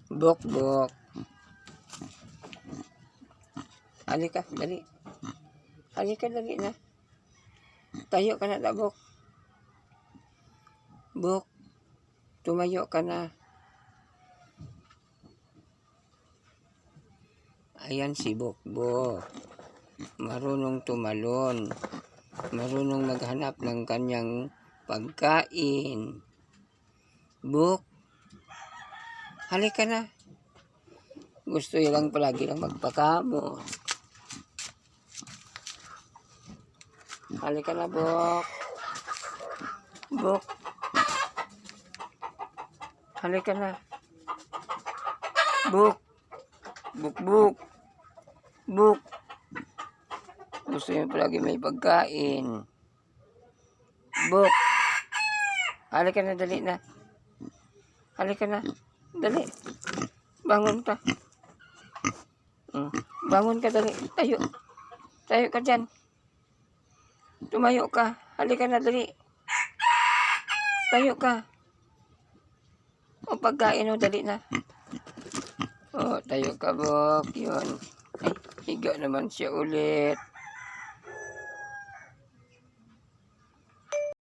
Bok, bok. Halika, dali. Halika, dali na. Tayo ka na, Bok. Bok, tumayo ka na. Ayan si Bok, Bok. Marunong tumalon. Marunong maghanap ng kanyang pagkain. Bok, halika na. Gusto lang palagi lang magpakamo. Halika na, Bok. Bok. Halika na. Bok. Bok, bok. Bok. Gusto niyo palagi may pagkain. Bok. Halika na, dali na. Halika na. Dali. Bangon ka. Bangon ka, dali. Tayo. Tayo ka dyan. Tumayo ka. Halika na, dali. Tayo ka. O, pagkain o, dali na. O, tayo ka, Bok. Yun. Ay, higa naman siya ulit.